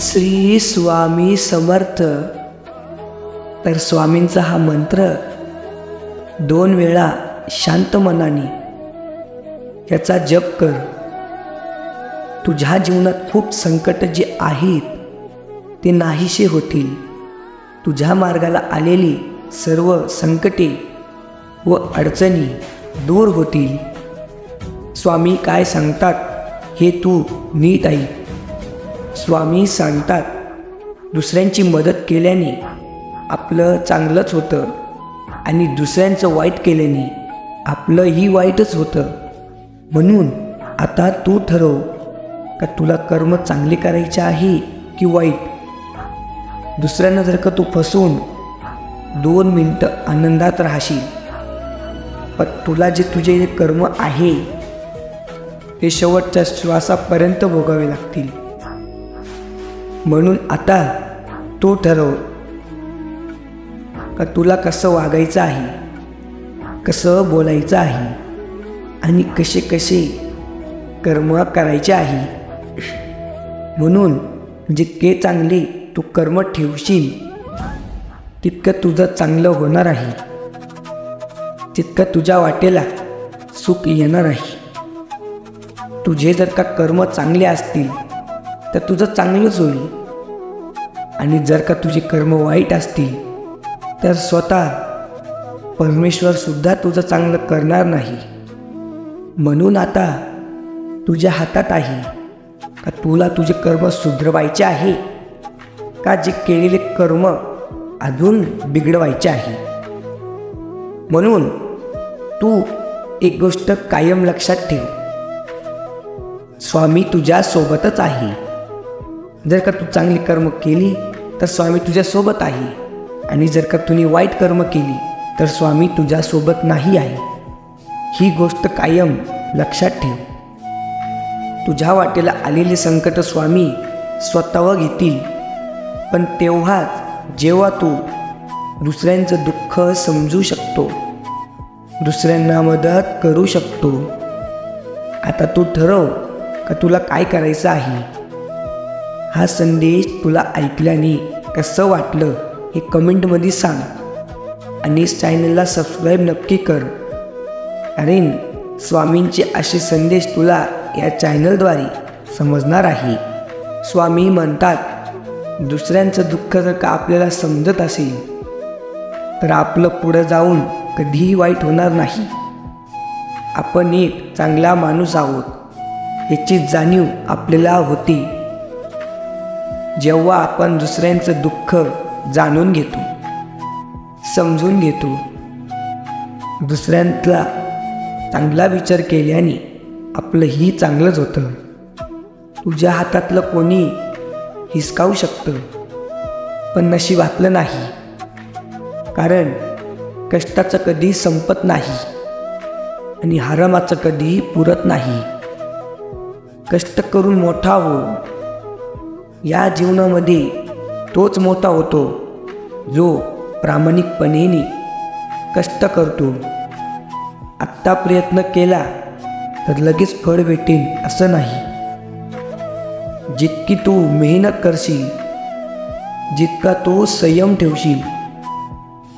श्री स्वामी समर्थ। तर स्वामींचा हा मंत्र 2 वेळा शांत मनाने याचा जप कर। तुझ्या जीवनात खूप संकट जे आहेत ते नाहीसे होतील। तुझ्या मार्गाला आलेली सर्व संकटे व अडचणी दूर होतील। स्वामी काय सांगतात हे तू नीट ऐक। स्वामी सांगतात, दुसऱ्यांची मदत केल्याने आपलं चांगलंच होतं आणि दुसऱ्यांचं वाईट केल्याने आपलंही वाईटच होतं। म्हणून आता तू ठरव का तुला कर्म चांगले करायचे आहे की वाईट। दुसऱ्यांना जर का तू फसवून 2 मिनिटं आनंदात राहशील, पण तुला जे तुझे कर्म आहे ते शेवटच्या श्वासापर्यंत भोगावे लागतील। म्हणून आता तू ठरव का तुला कसं वागायचं आहे, कसं बोलायचं आहे आणि कसे कसे कर्म करायचे आहे। म्हणून जितके चांगले तू कर्म ठेवशील तितकं तुझं चांगलं होणार आहे, तितकं तुझ्या वाटेला सुख येणार आहे। तुझे जर का कर्म चांगले असतील तर तुझं चांगलंच होईल आणि जर का तुझे कर्म वाईट असतील तर स्वतः परमेश्वर सुद्धा तुझं चांगलं करणार नाही। म्हणून आता तुझ्या हातात आहे का तुला तुझे कर्म सुधरवायचे आहे का जे केलेले कर्म अजून बिघडवायचे आहे। म्हणून तू एक गोष्ट कायम लक्षात ठेव, स्वामी तुझ्या सोबतच आहे। जर का तू चांगली कर्म केली तर स्वामी तुझ्या सोबत आहे आणि जर का तुम्ही वाईट कर्म केली तर स्वामी तुझ्या सोबत नाही आहे। ही गोष्ट कायम लक्षात ठेव। तुझ्या वाटेला आलेले संकट स्वामी स्वतःवर घेतील, पण तेव्हाच जेव्हा तू दुसऱ्यांचं दुःख समजू शकतो, दुसऱ्यांना मदत करू शकतो। आता तू ठरव का तुला काय करायचं आहे। हा संदेश तुला ऐकल्याने कसं वाटलं हे कमेंटमध्ये सांग आणि चॅनलला सबस्क्राईब नक्की कर, कारण स्वामींचे असे संदेश तुला या चॅनलद्वारे समजणार आहे। स्वामी म्हणतात, दुसऱ्यांचं दुःख जर का आपल्याला समजत असेल तर आपलं पुढं जाऊन कधीही वाईट होणार नाही। आपण एक चांगला माणूस आहोत याची जाणीव आपल्याला होती जेव्हा आपण दुसऱ्यांचं दुःख जाणून घेतो, समजून घेतो। दुसऱ्यांचा चांगला विचार केल्याने आपलंही चांगलंच होतं। तुझ्या हातातलं कोणी हिसकावू शकतं, पण नशीब आपलं नाही, कारण कष्टाचं कधी संपत नाही आणि हरामाचं कधीही पुरत नाही। कष्ट करून मोठा हो। या जीवनामध्ये तोच मोठा होतो जो प्रामाणिकपणे कष्ट करतो। आत्ता प्रयत्न केला तर लगेच फळ भेटेल असं नाही। जितकी तू मेहनत करशील, जितका तू संयम ठेवशील,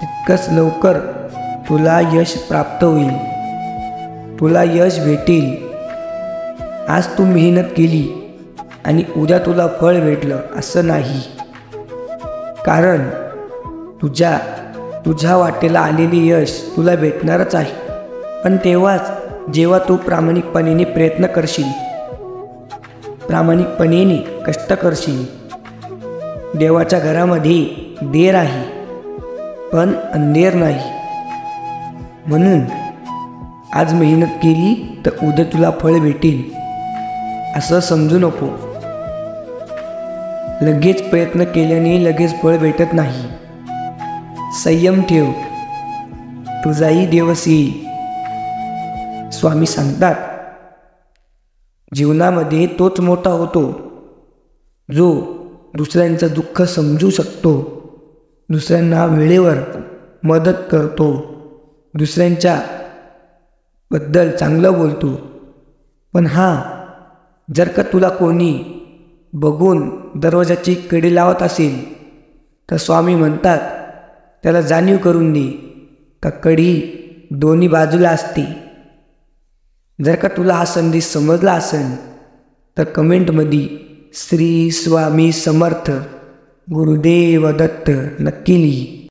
तितकंच लवकर तुला यश प्राप्त होईल, तुला यश भेटेल। आज तू मेहनत केली आणि उद्या तुला फळ भेटलं असं नाही, कारण तुझ्या वाटेला आलेले यश तुला भेटणारच आहे, पण तेव्हाच जेव्हा तू प्रामाणिकपणे प्रयत्न करशील, प्रामाणिकपणे कष्ट करशील। देवाच्या घरामध्ये देर आहे पण अंधेर नाही। म्हणून आज मेहनत केली तर उद्या तुला फळ भेटेल असं समजू नको। लगेच प्रयत्न केल्याने लगेच फळ भेटत नाही। संयम ठेव, तुझाही दिवस येईल। स्वामी सांगतात, जीवनामध्ये तोच मोठा होतो जो दुसऱ्यांचं दुःख समजू शकतो, दुसऱ्यांना वेळेवर मदत करतो, दुसऱ्यांच्या बद्दल चांगलं बोलतो। पण जर का तुला कोणी बघून दरवाजाची कडी लावत असेल तर स्वामी म्हणतात त्याला जाणीव करून दे का कडी दोन्ही बाजूला असते. जर का तुला हा संदेश समजला असेल तर कमेंटमध्ये श्री स्वामी समर्थ गुरुदेव दत्त नक्की लिही.